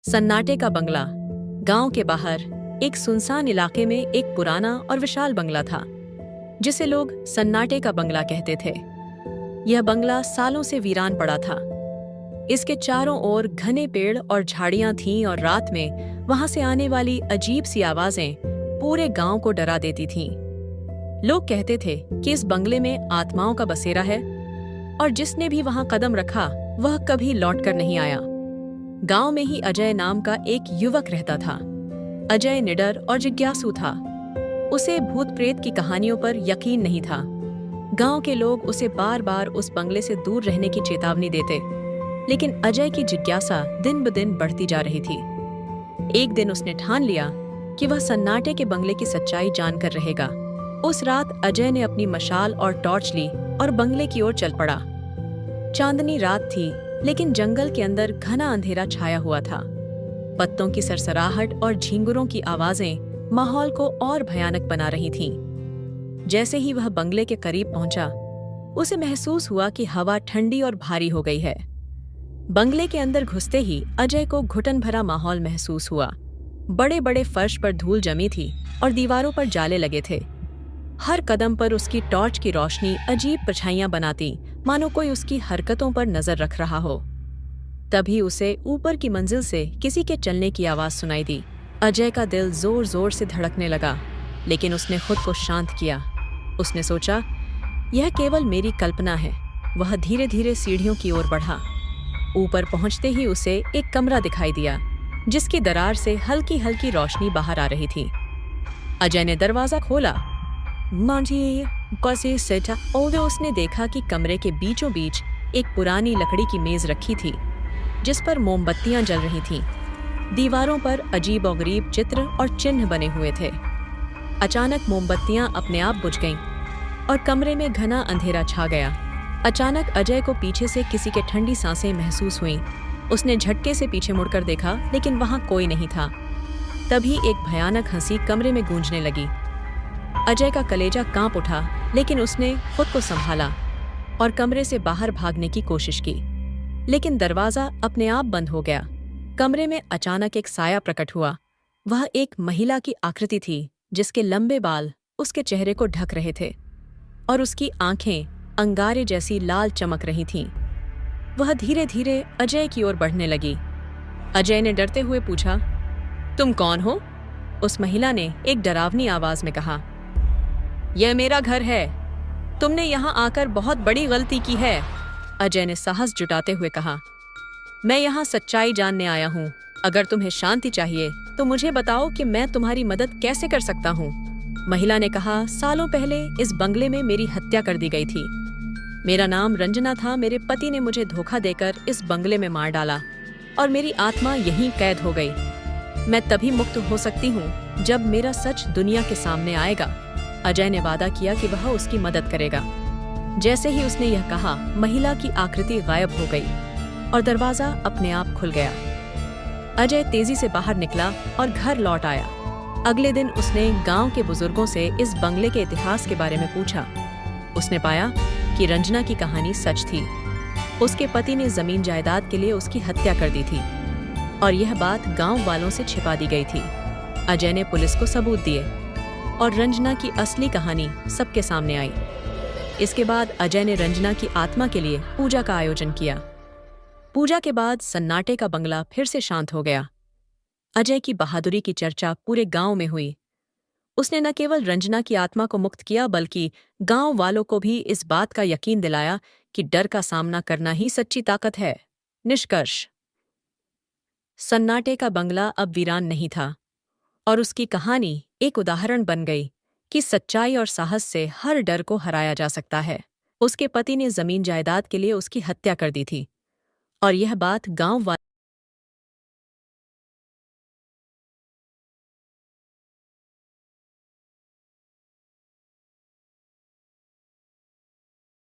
सन्नाटे का बंगला। गांव के बाहर एक सुनसान इलाके में एक पुराना और विशाल बंगला था, जिसे लोग सन्नाटे का बंगला कहते थे। यह बंगला सालों से वीरान पड़ा था। इसके चारों ओर घने पेड़ और झाड़ियां थीं और रात में वहां से आने वाली अजीब सी आवाजें पूरे गांव को डरा देती थीं। लोग कहते थे कि इस बंगले में आत्माओं का बसेरा है और जिसने भी वहां कदम रखा वह कभी लौटकर नहीं आया। गांव में ही अजय नाम का एक युवक रहता था। अजय निडर और जिज्ञासु था। उसे भूत प्रेत की कहानियों पर यकीन नहीं था। गांव के लोग उसे बार बार उस बंगले से दूर रहने की चेतावनी देते, लेकिन अजय की जिज्ञासा दिन ब दिन बढ़ती जा रही थी। एक दिन उसने ठान लिया कि वह सन्नाटे के बंगले की सच्चाई जानकर रहेगा। उस रात अजय ने अपनी मशाल और टॉर्च ली और बंगले की ओर चल पड़ा। चांदनी रात थी, लेकिन जंगल के अंदर घना अंधेरा छाया हुआ था। पत्तों की सरसराहट और झींगुरों की आवाजें माहौल को और भयानक बना रही थीं। जैसे ही वह बंगले के करीब पहुंचा, उसे महसूस हुआ कि हवा ठंडी और भारी हो गई है। बंगले के अंदर घुसते ही अजय को घुटन भरा माहौल महसूस हुआ। बड़े बड़े फर्श पर धूल जमी थी और दीवारों पर जाले लगे थे। हर कदम पर उसकी टॉर्च की रोशनी अजीब परछाइयां बनाती, मानो कोई उसकी हरकतों पर नजर रख रहा हो। तभी उसे ऊपर की मंजिल से किसी के चलने की आवाज सुनाई दी। अजय का दिल जोर जोर से धड़कने लगा, लेकिन उसने खुद को शांत किया। उसने सोचा, यह केवल मेरी कल्पना है। वह धीरे धीरे सीढ़ियों की ओर बढ़ा। ऊपर पहुंचते ही उसे एक कमरा दिखाई दिया, जिसकी दरार से हल्की हल्की रोशनी बाहर आ रही थी। अजय ने दरवाजा खोला। उसने देखा कि कमरे के बीचों बीच एक पुरानी लकड़ी की मेज रखी थी, जिस पर मोमबत्तियां जल रही थीं। दीवारों पर अजीबोगरीब चित्र और चिन्ह बने हुए थे। अचानक मोमबत्तियां अपने आप बुझ गईं और कमरे में घना अंधेरा छा गया। अचानक अजय को पीछे से किसी के ठंडी सांसें महसूस हुईं। उसने झटके से पीछे मुड़कर देखा, लेकिन वहां कोई नहीं था। तभी एक भयानक हंसी कमरे में गूंजने लगी। अजय का कलेजा कांप उठा, लेकिन उसने खुद को संभाला और कमरे से बाहर भागने की कोशिश की, लेकिन दरवाजा अपने आप बंद हो गया। कमरे में अचानक एक साया प्रकट हुआ। वह एक महिला की आकृति थी, जिसके लंबे बाल उसके चेहरे को ढक रहे थे और उसकी आंखें अंगारे जैसी लाल चमक रही थीं। वह धीरे धीरे अजय की ओर बढ़ने लगी। अजय ने डरते हुए पूछा, तुम कौन हो? उस महिला ने एक डरावनी आवाज में कहा, यह मेरा घर है। तुमने यहाँ आकर बहुत बड़ी गलती की है। अजय ने साहस जुटाते हुए कहा, मैं यहाँ सच्चाई जानने आया हूँ। अगर तुम्हें शांति चाहिए तो मुझे बताओ कि मैं तुम्हारी मदद कैसे कर सकता हूँ। महिला ने कहा, सालों पहले इस बंगले में मेरी हत्या कर दी गई थी। मेरा नाम रंजना था। मेरे पति ने मुझे धोखा देकर इस बंगले में मार डाला और मेरी आत्मा यहीं कैद हो गई। मैं तभी मुक्त हो सकती हूँ जब मेरा सच दुनिया के सामने आएगा। अजय ने वादा किया कि वह उसकी मदद करेगा। जैसे ही उसने यह कहा, महिला की आकृति गायब हो गई और दरवाजा अपने आप खुल गया। अजय तेजी से बाहर निकला और घर लौट आया। अगले दिन उसने गांव के बुजुर्गों से इस बंगले के इतिहास के बारे में पूछा। उसने पाया कि रंजना की कहानी सच थी। उसके पति ने जमीन जायदाद के लिए उसकी हत्या कर दी थी और यह बात गांव वालों से छिपा दी गई थी। अजय ने पुलिस को सबूत दिए और रंजना की असली कहानी सबके सामने आई। इसके बाद अजय ने रंजना की आत्मा के लिए पूजा का आयोजन किया। पूजा के बाद सन्नाटे का बंगला फिर से शांत हो गया। अजय की बहादुरी की चर्चा पूरे गांव में हुई। उसने न केवल रंजना की आत्मा को मुक्त किया, बल्कि गांव वालों को भी इस बात का यकीन दिलाया कि डर का सामना करना ही सच्ची ताकत है। निष्कर्ष, सन्नाटे का बंगला अब वीरान नहीं था और उसकी कहानी एक उदाहरण बन गई कि सच्चाई और साहस से हर डर को हराया जा सकता है। उसके पति ने जमीन जायदाद के लिए उसकी हत्या कर दी थी और यह बात गांव वाले